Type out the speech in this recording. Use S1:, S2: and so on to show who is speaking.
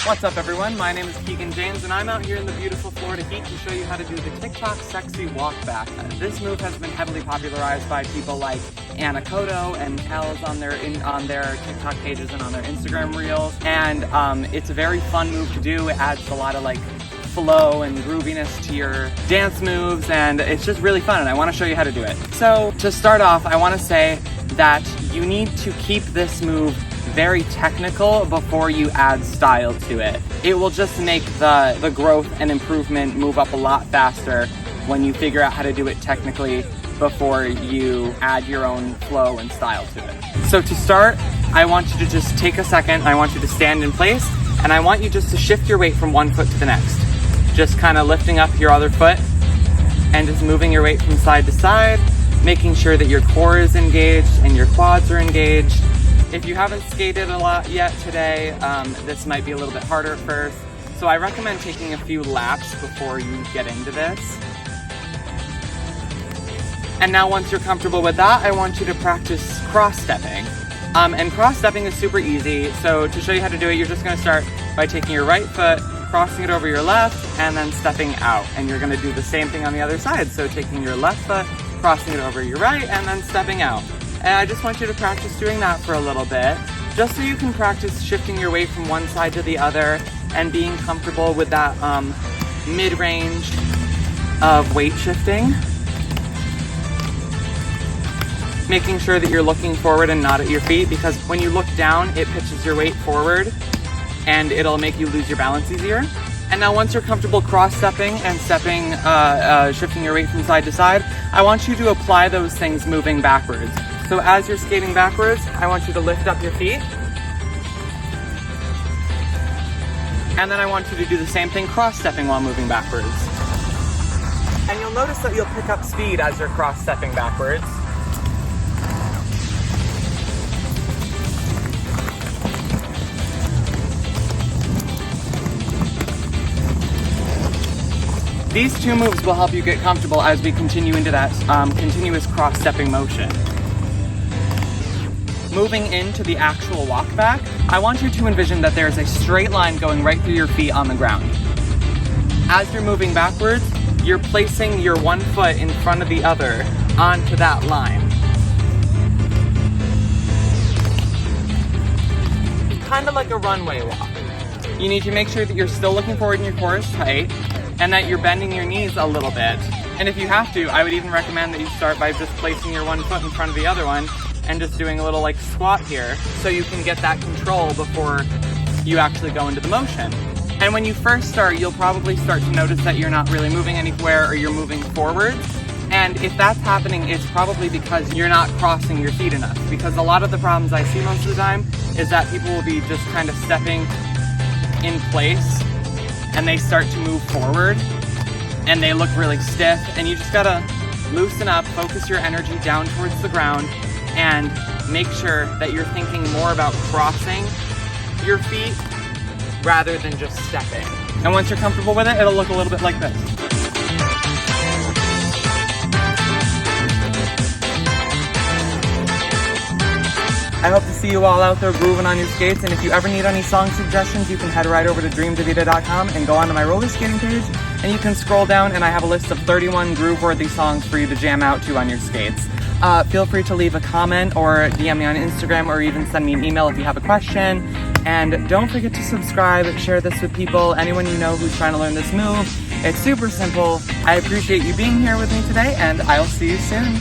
S1: What's up everyone, my name is Keegan James and I'm out here in the beautiful Florida heat to show you how to do the TikTok sexy walk back. This move has been heavily popularized by people like Anna Koto and Kels on their TikTok pages and on their Instagram reels. And it's a very fun move to do. It adds a lot of like flow and grooviness to your dance moves, and it's just really fun, and I want to show you how to do it. So to start off, I want to say that you need to keep this move very technical before you add style to it. It will just make the growth and improvement move up a lot faster when you figure out how to do it technically before you add your own flow and style to it. So to start, I want you to just take a second, I want you to stand in place, and I want you just to shift your weight from one foot to the next. Just kind of lifting up your other foot and just moving your weight from side to side, making sure that your core is engaged and your quads are engaged. If you haven't skated a lot yet today, this might be a little bit harder at first. So I recommend taking a few laps before you get into this. And now once you're comfortable with that, I want you to practice cross-stepping. And cross-stepping is super easy. So to show you how to do it, you're just gonna start by taking your right foot, crossing it over your left, and then stepping out. And you're gonna do the same thing on the other side. So taking your left foot, crossing it over your right, and then stepping out. And I just want you to practice doing that for a little bit, just so you can practice shifting your weight from one side to the other and being comfortable with that mid-range of weight shifting. Making sure that you're looking forward and not at your feet, because when you look down, it pitches your weight forward and it'll make you lose your balance easier. And now once you're comfortable cross-stepping and shifting your weight from side to side, I want you to apply those things moving backwards. So as you're skating backwards, I want you to lift up your feet. And then I want you to do the same thing cross-stepping while moving backwards. And you'll notice that you'll pick up speed as you're cross-stepping backwards. These two moves will help you get comfortable as we continue into that continuous cross-stepping motion. Moving into the actual walk back, I want you to envision that there's a straight line going right through your feet on the ground. As you're moving backwards, you're placing your one foot in front of the other onto that line. Kind of like a runway walk. You need to make sure that you're still looking forward and your core is tight, and that you're bending your knees a little bit. And if you have to, I would even recommend that you start by just placing your one foot in front of the other one and just doing a little like squat here, so you can get that control before you actually go into the motion. And when you first start, you'll probably start to notice that you're not really moving anywhere or you're moving forwards. And if that's happening, it's probably because you're not crossing your feet enough. Because a lot of the problems I see most of the time is that people will be just kind of stepping in place and they start to move forward and they look really stiff, and you just gotta loosen up, focus your energy down towards the ground, and make sure that you're thinking more about crossing your feet rather than just stepping. And once you're comfortable with it, it'll look a little bit like this. I hope to see you all out there grooving on your skates, and if you ever need any song suggestions, you can head right over to dreamdavida.com and go onto my roller skating page, and you can scroll down and I have a list of 31 groove-worthy songs for you to jam out to on your skates. Feel free to leave a comment or DM me on Instagram, or even send me an email if you have a question. And don't forget to subscribe, share this with people, anyone you know who's trying to learn this move. It's super simple. I appreciate you being here with me today, and I'll see you soon.